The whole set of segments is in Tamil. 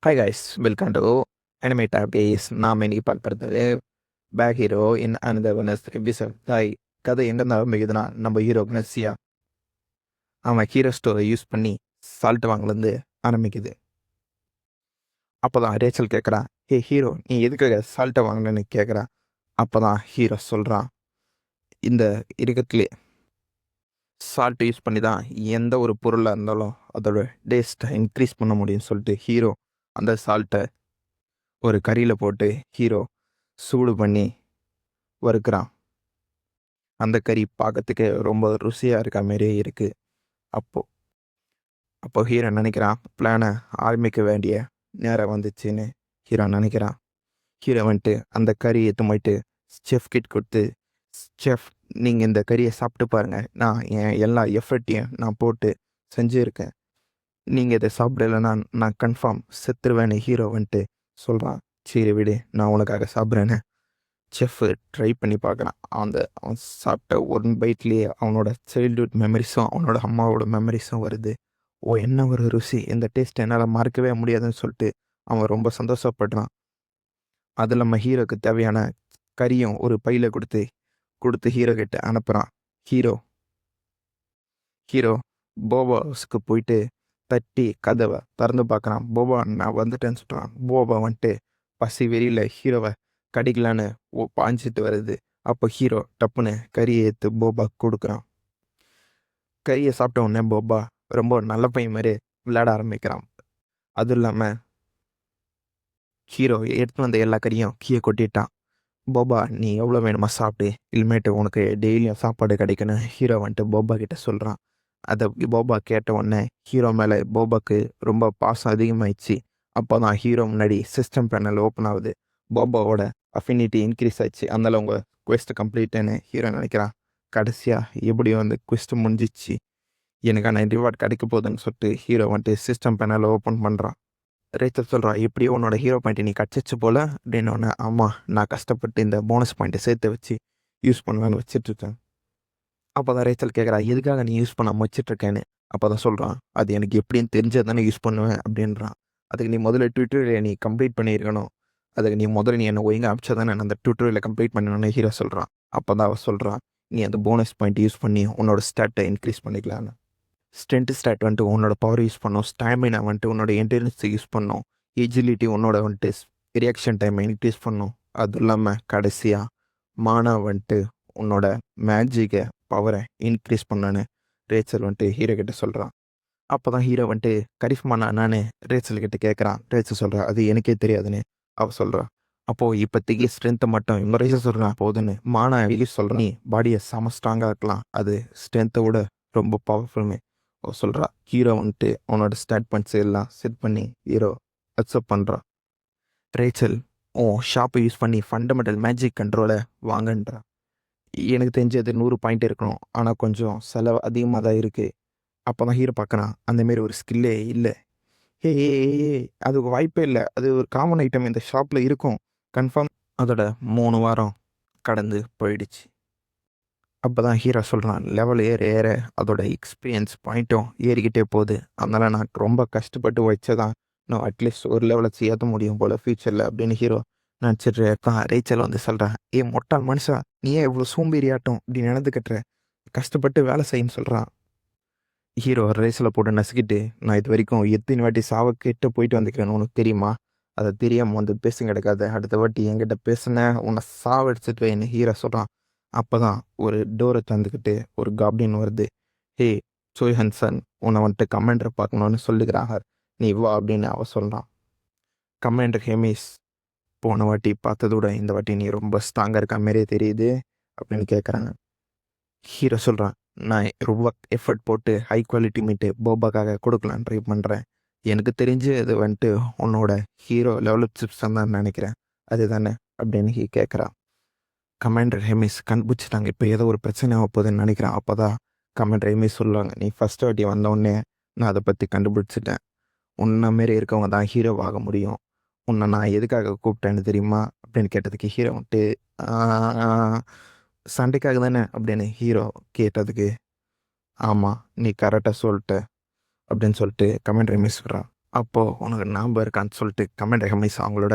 Hi guys, welcome to anime டாபிஸ். நாம் இன்னைக்கு பார்க்கறது back hero in another ones episode. தாய் கதை எங்கேருந்து ஆரம்பிக்குதுன்னா, நம்ம ஹீரோ நெஸ்ஸியா அவன் ஹீரோ ஸ்டோரை யூஸ் பண்ணி சால்ட் வாங்கலேருந்து ஆரம்பிக்குது. அப்போ தான் ரேச்சல் கேட்குறான், ஹே ஹீரோ, நீ எதுக்காக சால்ட்டை வாங்கினேன்னு கேட்குறான். அப்போ தான் ஹீரோ சொல்கிறான், இந்த இருக்கத்துலே சால்ட் யூஸ் பண்ணி தான் எந்த ஒரு பொருளாக இருந்தாலும் அதோட டேஸ்ட்டை இன்க்ரீஸ் பண்ண முடியும்னு சொல்லிட்டு ஹீரோ அந்த சால்ட்டை ஒரு கறியில் போட்டு ஹீரோ சூடு பண்ணி வறுக்கிறான். அந்த கறி பார்க்கறதுக்கு ரொம்ப ருசியாக இருக்க மாதிரியே இருக்குது. அப்போ ஹீரோ நினைக்கிறான், பிளானை ஆரம்பிக்க வேண்டிய நேரம் வந்துச்சுன்னு ஹீரோ நினைக்கிறான். ஹீரோ வந்துட்டு அந்த கறி எடுத்து போயிட்டு செஃப் கிட் கொடுத்து, செஃப், நீங்கள் இந்த கறியை சாப்பிட்டு பாருங்கள், நான் என் எல்லா எஃபர்ட்டையும் நான் போட்டு செஞ்சுருக்கேன், நீங்கள் இதை சாப்பிடலைன்னா நான் கன்ஃபார்ம் செத்துருவேன்னு ஹீரோ வந்துட்டு சொல்கிறான். சரி விடு, நான் உனக்காக சாப்பிட்றேன்னு செஃப்பு ட்ரை பண்ணி பார்க்குறான். அவன் சாப்பிட்ட ஒன் பைட்லேயே அவனோட சைல்ட்ஹுட் மெமரிஸும் அவனோட அம்மாவோட மெமரிஸும் வருது. ஓ, என்ன ஒரு ருசி, இந்த டேஸ்ட் என்னால் மறக்கவே முடியாதுன்னு சொல்லிட்டு அவன் ரொம்ப சந்தோஷப்படுறான். அது இல்லாமல் ஹீரோக்கு தேவையான கறியும் ஒரு பையில் கொடுத்து ஹீரோ கிட்ட அனுப்புகிறான். ஹீரோ போபா ஹவுஸ்க்கு போயிட்டு தட்டி கதவை திறந்து பார்க்குறான். போபா, நான் வந்துட்டேன்னு சொல்கிறான். போபா வந்துட்டு பசி வெறியில் ஹீரோவை கடிக்கலான்னு பாஞ்சிட்டு வருது. அப்போ ஹீரோ டப்புன்னு கறியை எடுத்து போபா கொடுக்குறான். கறியை சாப்பிட்ட உடனே போபா ரொம்ப நல்ல பையன் மாதிரி விளையாட ஆரம்பிக்கிறான். அதுவும் இல்லாமல் ஹீரோ எடுத்து வந்த எல்லா கறியும் கீழே கொட்டிட்டான். போபா, நீ எவ்வளோ வேணுமா சாப்பிட்டு, இனிமேட்டு உனக்கு டெய்லியும் சாப்பாடு கிடைக்கணும் ஹீரோ வந்துட்டு போபா கிட்ட சொல்கிறான். அதை போபா கேட்ட உடனே ஹீரோ மேலே போபாக்கு ரொம்ப பாசம் அதிகமாகிடுச்சு. அப்போ தான் ஹீரோ முன்னாடி சிஸ்டம் பேனல் ஓப்பன் ஆகுது. போபாவோட அஃபினிட்டி இன்க்ரீஸ் ஆயிடுச்சு. அதனால உங்கள் குவெஸ்ட் கம்ப்ளீட்டுன்னு ஹீரோ நினைக்கிறான். கடைசியாக எப்படியும் வந்து குவெஸ்ட் முடிஞ்சிச்சு, எனக்கான ரிவார்ட் கிடைக்க போகுதுன்னு சொல்லிட்டு ஹீரோ வந்துட்டு சிஸ்டம் பேனலை ஓப்பன் பண்ணுறான். ரேச்சல் சொல்கிறான், எப்படியோ உன்னோட ஹீரோ பாயிண்ட்டை நீ கிடச்சிச்சு போல் அப்படின்னு ஒன்று. ஆமாம், நான் கஷ்டப்பட்டு இந்த போனஸ் பாயிண்ட்டை சேர்த்து வச்சு யூஸ் பண்ணலான்னு வச்சிட்ருக்கேன். அப்போ தான் ரேச்சல் கேட்குறா, எதுக்காக நீ யூஸ் பண்ணாமல் வச்சிட்ருக்கேன்னு. அப்போ தான் சொல்கிறான், அது எனக்கு எப்படின்னு தெரிஞ்சது தானே யூஸ் பண்ணுவேன் அப்படின்றான். அதுக்கு நீ முதல்ல ட்விட்டரில் நீ கம்ப்ளீட் பண்ணியிருக்கணும், அதுக்கு நீ முதல்ல என்ன ஒழுங்காக அமிச்சா தானே நான் அந்த ட்விட்டரில் கம்ப்ளீட் பண்ணணும்னு ஹீரோ சொல்கிறான். அப்போ தான் அவள் சொல்கிறான், நீ அந்த போனஸ் பாயிண்ட் யூஸ் பண்ணி உன்னோட ஸ்டாட்டை இன்க்ரீஸ் பண்ணிக்கலான்னு. ஸ்ட்ரென்த் ஸ்டாட் வந்துட்டு உன்னோட பவர் யூஸ் பண்ணோம், ஸ்டாமினா வந்துட்டு உன்னோட என்டர்னன்ஸை யூஸ் பண்ணோம், எஜிலிட்டி உன்னோட வந்துட்டு ரியாக்ஷன் டைமை இன்க்ரீஸ் பண்ணோம். அதுவும் இல்லாமல் கடைசியாக மானா வந்துட்டு உன்னோட மேஜிக்கை பவரை இன்க்ரீஸ் பண்ணான்னு ரேச்சல் வந்துட்டு ஹீரோ கிட்ட சொல்கிறான். அப்போ தான் ஹீரோ வந்துட்டு கரிஃப்மானா நான் ரேச்சல் கிட்ட கேட்குறான். ரேச்சல் சொல்கிறா, அது எனக்கே தெரியாதுன்னு அவள் சொல்கிறான். அப்போது இப்போதைக்கு ஸ்ட்ரென்த்தை மட்டும் இவங்க ரேச்சல் சொல்கிறான் போதுன்னு மானா யூஸ் சொல்கிறான். நீ பாடியை செம ஸ்ட்ராங்காக இருக்கலாம், அது ஸ்ட்ரென்த்தை விட ரொம்ப பவர்ஃபுல்னு சொல்கிறா. ஹீரோ வந்துட்டு அவனோட ஸ்டாட் பாயிண்ட்ஸ் எல்லாம் செட் பண்ணி ஹீரோ அக்செப்ட் பண்ணுறான். ரேச்சல் ஷாப்பை யூஸ் பண்ணி ஃபண்டமெண்டல் மேஜிக் கண்ட்ரோலை வாங்கன்றா. எனக்கு தெரிஞ்சது 100 பாயிண்ட் இருக்கணும், ஆனால் கொஞ்சம் செலவு அதிகமாக தான் இருக்குது. அப்போ தான் ஹீரோ பார்க்குறான், அந்தமாரி ஒரு ஸ்கில்லே இல்லை. ஏ ஏ அது வாய்ப்பே இல்லை, அது ஒரு காமன் ஐட்டம் இந்த ஷாப்பில் இருக்கும் கன்ஃபார்ம். அதோட 3 வாரம் கடந்து போயிடுச்சு. அப்போ தான் ஹீரோ சொல்கிறான், லெவல் ஏற அதோட எக்ஸ்பீரியன்ஸ் பாயிண்ட்டும் ஏறிக்கிட்டே போகுது, அதனால் நான் ரொம்ப கஷ்டப்பட்டு வச்சதான் நான் அட்லீஸ்ட் ஒரு லெவலை செய்யாத முடியும் போல் ஃப்யூச்சரில் அப்படின்னு ஹீரோ நினச்சிட்டு இருக்கான். ரேச்சல் வந்து சொல்கிறான், மொட்டால் மனுஷா, நீ ஏன் இவ்வளோ சோம்பேறியாட்டம் இப்படி நடந்துக்கட்டுற, கஷ்டப்பட்டு வேலை செய்யன்னு சொல்கிறான். ஹீரோ ரேஸில் போட்டு நசுக்கிட்டு, நான் இது வரைக்கும் எத்தனை வாட்டி சாவக்கிட்ட போயிட்டு வந்துக்கிறேன்னு உனக்கு தெரியுமா, அதை தெரியாமல் வந்து பேசுங்க கிடக்காது, அடுத்த வாட்டி என்கிட்ட பேசுனேன் உன்னை சாவடிச்சிட்டு வைன்னு ஹீரோ சொல்கிறான். அப்போ தான் ஒரு டோரை தந்துக்கிட்டு ஒரு காப்ளின் வருது. ஹே சோய்ஹன்சன், உன்னை வந்துட்டு கமாண்டரை பார்க்கணுன்னு சொல்லுகிறாங்க, நீ வா அப்படின்னு அவ சொல்கிறான். கமாண்டர் ஹெமிஸ், போன வாட்டி பார்த்ததோட இந்த வாட்டி நீ ரொம்ப ஸ்ட்ராங்காக இருக்க மாரியே தெரியுது அப்படின்னு கேட்குறாங்க. ஹீரோ சொல்கிறான், நான் ரொம்ப எஃபர்ட் போட்டு ஹை குவாலிட்டி மீட்டு போபாக்காக கொடுக்கலான்னு ட்ரை பண்ணுறேன், எனக்கு தெரிஞ்சு அது வந்துட்டு உன்னோட ஹீரோ லெவலப் சிப்ஸ் தான் நினைக்கிறேன், அது தானே அப்படின்னு கேட்குறான். கமாண்டர் ஹெமிஸ் கண்டுபிடிச்சிட்டாங்க, இப்போ ஏதோ ஒரு பிரச்சனை ஆக போகுதுன்னு நினைக்கிறேன். அப்போ தான் கமாண்டர் ஹெமிஸ் சொல்லுவாங்க, நீ ஃபஸ்ட் வாட்டி வந்தோடனே நான் அதை பற்றி கண்டுபிடிச்சிட்டேன், உன்ன மாரி இருக்கவங்க தான் ஹீரோவாக முடியும், உன்னை நான் எதுக்காக கூப்பிட்டேன்னு தெரியுமா அப்படின்னு கேட்டதுக்கு ஹீரோ வந்துட்டு சண்டைக்காக தானே அப்படின்னு ஹீரோ கேட்டதுக்கு, ஆமாம் நீ கரெக்டாக சொல்லிட்ட அப்படின்னு சொல்லிட்டு கமாண்டர் ஹெமிஸ் சொல்கிறான். அப்போது உனக்கு ஞாபகம் இருக்கான்னு சொல்லிட்டு கமெண்ட் ஹெமிஸ் அவங்களோட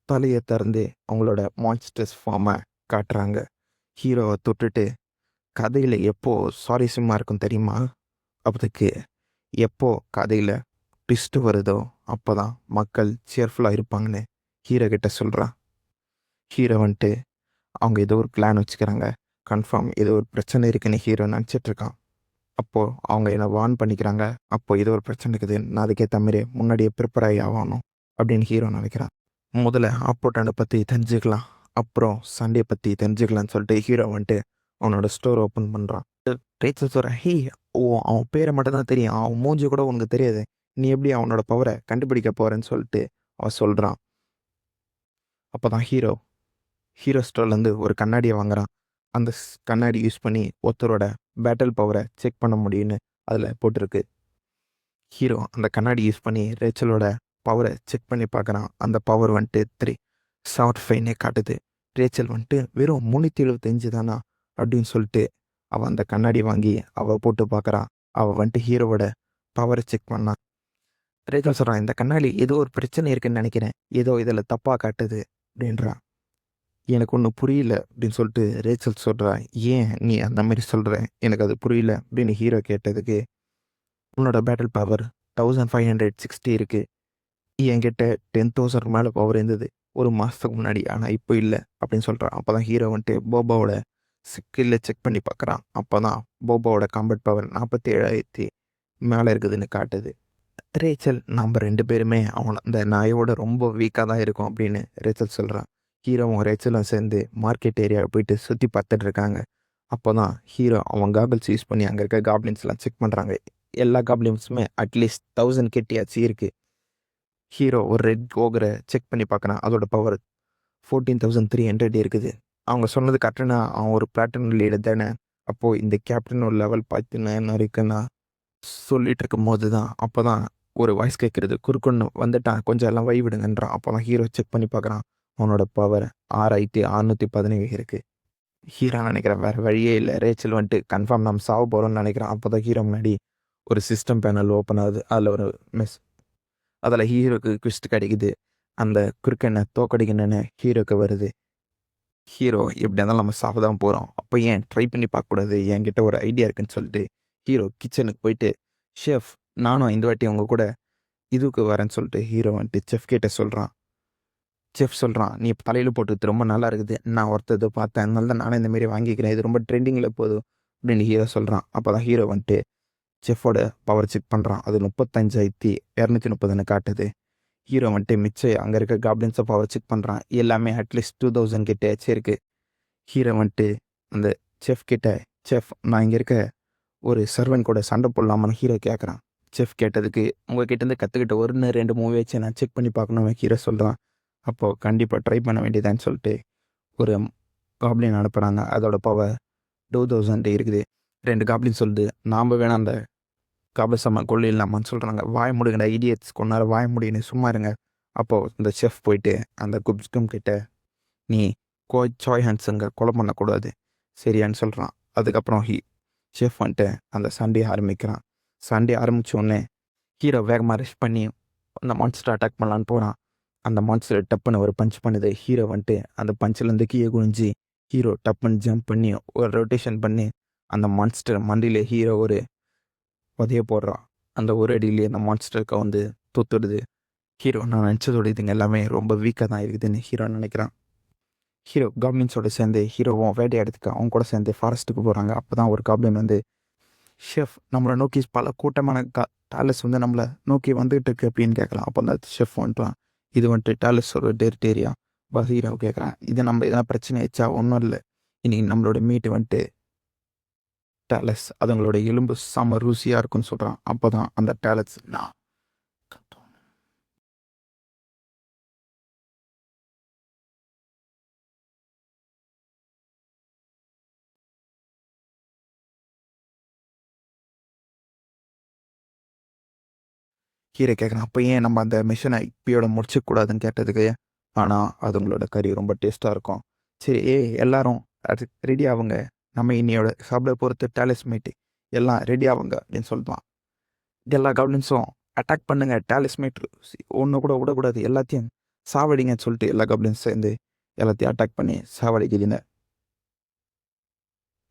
தலையை திறந்து அவங்களோட மான்ஸ்டர்ஸ் ஃபார்மை காட்டுறாங்க. ஹீரோவை தொட்டுட்டு கதையில் எப்போ சுவாரஸ்யமாக இருக்கும் தெரியுமா? அதுக்கு எப்போ கதையில் ட்விஸ்ட்டு வருதோ அப்போ தான் மக்கள் சேர்ஃபுல்லாக இருப்பாங்கன்னு ஹீரோ கிட்ட சொல்கிறான். ஹீரோ வந்துட்டு அவங்க ஏதோ ஒரு பிளான் வச்சுக்கிறாங்க. கன்ஃபார்ம் ஏதோ ஒரு பிரச்சனை இருக்குன்னு ஹீரோ நினச்சிட்ருக்கான். அப்போது அவங்க என்னை வார்ன் பண்ணிக்கிறாங்க. அப்போது ஏதோ ஒரு பிரச்சனை இருக்குது, நான் அதுக்கேற்ற மாதிரி முன்னாடியே ப்ரிப்பேர் ஆகி ஆகணும் அப்படின்னு ஹீரோ நினைக்கிறான். முதல்ல ஆப்போட்டனை பற்றி தெரிஞ்சுக்கலாம், அப்புறம் சண்டையை பற்றி தெரிஞ்சுக்கலான்னு சொல்லிட்டு ஹீரோ வந்துட்டு அவனோட ஸ்டோர் ஓப்பன் பண்ணுறான். ரேச்சல் சொல்கிறேன், ஹே ஓ அவன் பேரை மட்டும் தான் தெரியும், அவன் மூஞ்சி கூட உனக்கு தெரியாது, நீ எப்படி அவனோட பவரை கண்டுபிடிக்க போகிறேன்னு சொல்லிட்டு அவன் சொல்கிறான். அப்போ தான் ஹீரோ ஸ்டோர்லேருந்து ஒரு கண்ணாடியை வாங்குறான். அந்த கண்ணாடி யூஸ் பண்ணி ஒருத்தரோட பேட்டில் பவரை செக் பண்ண முடியும்னு அதில் போட்டிருக்கு. ஹீரோ அந்த கண்ணாடி யூஸ் பண்ணி ரேச்சலோட பவரை செக் பண்ணி பார்க்குறான். அந்த பவர் வந்துட்டு 375 காட்டுது. ரேச்சல் வந்துட்டு வெறும் 375 தானா அப்படின்னு சொல்லிட்டு அவள் அந்த கண்ணாடி வாங்கி அவள் போட்டு பார்க்குறான். அவள் வந்துட்டு ஹீரோவோட பவரை செக் பண்ணான். ரேச்சல் சொல்கிறான், இந்த கண்ணாடி ஏதோ ஒரு பிரச்சனை இருக்குன்னு நினைக்கிறேன், ஏதோ இதில் தப்பாக காட்டுது அப்படின்றான். எனக்கு ஒன்றும் புரியல அப்படின்னு சொல்லிட்டு ரேச்சல் சொல்கிறா. ஏன் நீ அந்த மாதிரி சொல்கிற, எனக்கு அது புரியல அப்படின்னு ஹீரோ கேட்டதுக்கு, உன்னோட பேட்டில் பவர் 1560 இருக்குது, என்கிட்ட 10,000 மேலே பவர் இருந்தது ஒரு மாதத்துக்கு முன்னாடி, ஆனால் இப்போ இல்லை அப்படின்னு சொல்கிறான். அப்போ தான் ஹீரோ வந்துட்டு போபாவோட ஸ்கில்லை செக் பண்ணி பார்க்குறான். அப்போ தான் போபாவோட காம்பேட் பவர் 47,000 மேலே இருக்குதுன்னு காட்டுது. ரேச்சல் நம்ம 2 பேருமே அந்த நாயோட ரொம்ப வீக்காக தான் இருக்கும் அப்படின்னு ரேச்சல் சொல்கிறான். ஹீரோவும் ரேச்சலும் சேர்ந்து மார்க்கெட் ஏரியாவை போயிட்டு சுற்றி பார்த்துட்டு இருக்காங்க. அப்போ தான் ஹீரோ அவன் காபிள்ஸ் யூஸ் பண்ணி அங்கே இருக்க காப்ளின்ஸ்லாம் செக் பண்ணுறாங்க. எல்லா காப்ளின்ஸுமே அட்லீஸ்ட் 1000 கிட்டியாச்சு இருக்குது. ஹீரோ ஒரு ரெட் ஓகரை செக் பண்ணி பார்க்குறான். அதோட பவர் 14,300 இருக்குது. அவங்க சொன்னது கரெக்டுனா அவன் ஒரு பிளாட்டினம் லீடர் தானே. அப்போது இந்த கேப்டனோட லெவல் பார்த்தீங்கன்னா என்ன இருக்குன்னா சொல்லிட்டு இருக்கும் போது தான் அப்போ தான் ஒரு வாய்ஸ் கேட்குறது, குறுக்குன்னு வந்துட்டான், கொஞ்சம் எல்லாம் விடுங்கன்றான். அப்போ தான் ஹீரோ செக் பண்ணி பார்க்குறான். அவனோட பவர் 6,617 இருக்குது. ஹீரோ நினைக்கிறேன் வேறு வழியே இல்லை, ரேச்சல் வந்துட்டு கன்ஃபார்ம் நம்ம சாவ போகிறோம்னு நினைக்கிறான். அப்போ தான் ஹீரோ முன்னாடி ஒரு சிஸ்டம் பேனல் ஓப்பன் ஆகுது. அதில் ஒரு அதில் ஹீரோக்கு ட்விஸ்ட் கிடைக்குது. அந்த குறுக்கெண்ணை தோக்கடிக்கணுன்னு ஹீரோக்கு வருது. ஹீரோ எப்படி இருந்தாலும் நம்ம சாப்பிட தான் போகிறோம், அப்போ ஏன் ட்ரை பண்ணி பார்க்கக்கூடாது, என்கிட்ட ஒரு ஐடியா இருக்குன்னு சொல்லிட்டு ஹீரோ கிச்சனுக்கு போயிட்டு, ஷெஃப் நானும் இந்த வாட்டி அவங்க கூட இதுக்கு வரேன்னு சொல்லிட்டு ஹீரோ வந்துட்டு செஃப் கிட்ட சொல்கிறான். செஃப் சொல்கிறான், நீ இப்போ தலையில் போட்டுறது ரொம்ப நல்லா இருக்குது, நான் ஒருத்தது பார்த்தேன், அதனால தான் நானே இந்தமாரி வாங்கிக்கிறேன், இது ரொம்ப ட்ரெண்டிங்கில் போதும் அப்படின்னு ஹீரோ சொல்கிறான். அப்போ தான் ஹீரோ வந்துட்டு செஃப்போட பவர் செக் பண்ணுறான். அது 35,230 காட்டுது. ஹீரோ வந்துட்டு மிச்சம் அங்கே இருக்க காப்ளின்ஸை பவர் செக் பண்ணுறான். எல்லாமே அட்லீஸ்ட் 2000 கிட்டே இருக்குது. ஹீரோ வந்துட்டு அந்த செஃப் கிட்ட, செஃப் நான் இங்கே இருக்க ஒரு சர்வன் கூட சண்டை போடலாமான்னு ஹீரோ கேட்குறான். செஃப் கேட்டதுக்கு, உங்ககிட்டேருந்து கற்றுக்கிட்ட 1 2 மூவி வச்சு நான் செக் பண்ணி பார்க்கணுன்னு ஹீரோ சொல்கிறான். அப்போது கண்டிப்பாக ட்ரை பண்ண வேண்டியதான்னு சொல்லிட்டு ஒரு காப்ளின் அனுப்புகிறாங்க. அதோட பவர் 2000 இருக்குது. 2 காப்ளின் சொல்லுது, நாம் வேணால் அந்த காபசம்மா கொள்ளையில்லாமான்னு சொல்கிறாங்க. வாய முடியுங்கடா இடியட்ஸ், கொண்டார வாய முடியுன்னு சும்மா இருங்க. அப்போது இந்த செஃப் போயிட்டு அந்த குப்ஸ்கும் கிட்ட, நீ சாய் ஹான்ஸுங்க கொலை பண்ணக்கூடாது சரியான்னு சொல்கிறான். அதுக்கப்புறம் செஃப் வந்துட்டு அந்த சண்டையை ஆரம்பிக்கிறான். சண்டே ஆரம்பித்தோடனே ஹீரோ வேகமாக ரெஸ்ட் பண்ணி அந்த மான்ஸ்டர் அட்டாக் பண்ணலான்னு போகிறான். அந்த மான்ஸ்டர் டப்புன்னு ஒரு பஞ்ச் பண்ணுது. ஹீரோ வந்துட்டு அந்த பஞ்சிலேருந்து கீழே குனிஞ்சு ஹீரோ டப்புன்னு ஜம்ப் பண்ணி ஒரு ரொட்டேஷன் பண்ணி அந்த மான்ஸ்டர் மண்டியில் ஹீரோ ஒரு உதைய போடுறான். அந்த ஒரு அடியிலே அந்த மான்ஸ்டருக்கு வந்து தொத்துடுது. ஹீரோ நான் நினச்சதோட இதுங்க எல்லாமே ரொம்ப வீக்காக தான் இருக்குதுன்னு ஹீரோ நினைக்கிறான். ஹீரோ காப்ளின்ஸோடு சேர்ந்து ஹீரோவும் வேட்டையாடுறதுக்கு அவங்க கூட சேர்ந்து ஃபாரஸ்ட்டுக்கு போகிறாங்க. அப்போ தான் ஒரு காப்ளின் வந்து, ஷெஃப் நம்மளை நோக்கி பல கூட்டமான டாலஸ் வந்து நம்மளை நோக்கி வந்துகிட்டு இருக்கு அப்படின்னு கேட்கலாம். அப்போ அந்த ஷெஃப் வந்துட்டான், இது வந்துட்டு டாலஸ் ஒரு டெரிட்டேரியா. பஸ் ஹீரோ கேட்குறான், இது நம்ம எதனா பிரச்சனை ஆயிடுச்சா? ஒன்றும் இல்லை, இன்றைக்கி நம்மளோட மீட்டு வந்துட்டு டாலஸ் அதுங்களோட எலும்பு செம ருசியாக இருக்குன்னு சொல்கிறான். அப்போ தான் அந்த டாலஸ் நான் ஹீரோ கேட்குறான், அப்போ ஏன் நம்ம அந்த மிஷனை இப்பயோட முடிச்சிக்கூடாதுன்னு கேட்டதுக்கு, ஆனால் அதுங்களோட கறி ரொம்ப டேஸ்ட்டாக இருக்கும். சரி எல்லாரும் அது ரெடி ஆகுங்க, நம்ம இன்னையோட சாப்பிட போகிறது டாலஸ் மீட்டு, எல்லாம் ரெடி ஆகுங்க அப்படின்னு சொல்லுவான். எல்லா கவர்னன்ஸும் அட்டாக் பண்ணுங்க டாலிஸ்மேட் ஒன்று கூட விடக்கூடாது எல்லாத்தையும் சாவடிங்கன்னு சொல்லிட்டு எல்லா கப்ளின்ஸ் சேர்ந்து எல்லாத்தையும் அட்டாக் பண்ணி சாவடிக்குதுங்க.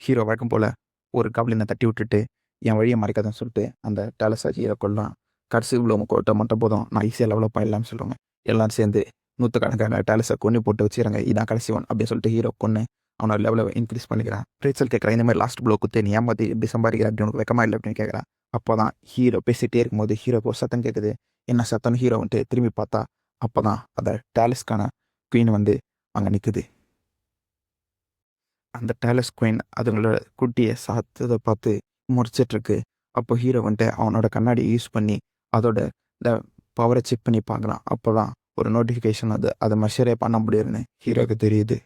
ஹீரோ வழக்கம் போல் ஒரு கப்ளினை தட்டி விட்டுட்டு என் வழியை மறைக்காதுன்னு சொல்லிட்டு அந்த டாலஸை ஹீரோ கொள்ளலாம். கடைசி இவ்வளோ கொட்ட மட்டும் போதும் நான் ஈஸியாக லெவலப் பண்ணலாம்னு சொல்லுவாங்க. எல்லோரும் சேர்ந்து நூற்றுக்கணக்கான டாலஸை கொண்டு போட்டு வச்சுறாங்க. இதான் கடைசி ஒன் அப்படின்னு சொல்லிட்டு ஹீரோ கொன்று அவனோட லெவலை இன்க்ரீஸ் பண்ணிக்கிறான். ரேச்சல் கேட்குறான், இந்த மாதிரி லாஸ்ட் ப்ளோ குத்து நீ ஏமாற்றி எப்படி சம்பாதிக்கிற அப்படி உனக்கு வெக்கமா இல்லை அப்படின்னு கேட்குறான். அப்போ தான் ஹீரோ பேசிகிட்டே இருக்கும்போது ஹீரோக்கு ஒரு சத்தம் கேட்குது. என்ன சத்தம்னு ஹீரோ வந்துட்டு திரும்பி பார்த்தா அப்போ தான் அந்த டாலஸ்க்கான குயின் வந்து அங்கே நிற்குது. அந்த டாலஸ் குயின் அதுங்களோட குட்டியை சாத்ததை பார்த்து முறைச்சிட்ருக்கு. அப்போ ஹீரோ வந்துட்டு அவனோட கண்ணாடியை யூஸ் பண்ணி அதோட இந்த பவரை செக் பண்ணி பார்க்குறான். அப்போ தான் ஒரு நோட்டிஃபிகேஷன் அதை மெஷரே பண்ண முடியுதுன்னு ஹீரோக்கு தெரியுது.